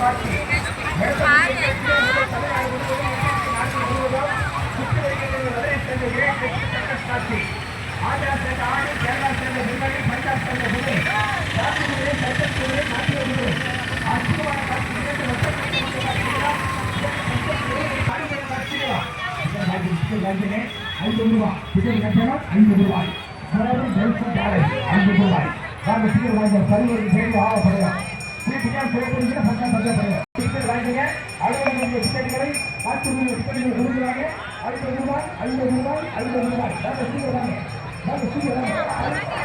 காட்சி காட்சி ஆந்திரா சேர்ந்த ஆணி கேரளா சேர்ந்த முன்னணி பஞ்சாப் சேர்ந்த முன்னணி காட்சிகளை சட்டத்துறை நாட்டிய முன்னணி அற்புதமான காட்சிகளா 5 ரூபாய் டிக்கெட் கட்டணம் 5 ரூபாய் அதாவது ஜெயிக்கும் காலை 5 ரூபாய் வாங்க டிக்கெட் வாங்க பரிவர்த்தனை செய்து ஆகப்படுகிறோம் டிக்கெட் போடுறீங்க பக்கம் பக்கப்படுங்க டிக்கெட் வாங்கிங்க அலுவலக டிக்கெட்டுகளை காட்சிகள் டிக்கெட்டுகள் கொடுக்குறாங்க 5 ரூபாய் 5 ரூபாய் 5 ரூபாய் வாங்க டிக்கெட் வாங்க வாங்க டிக்கெட் வாங்க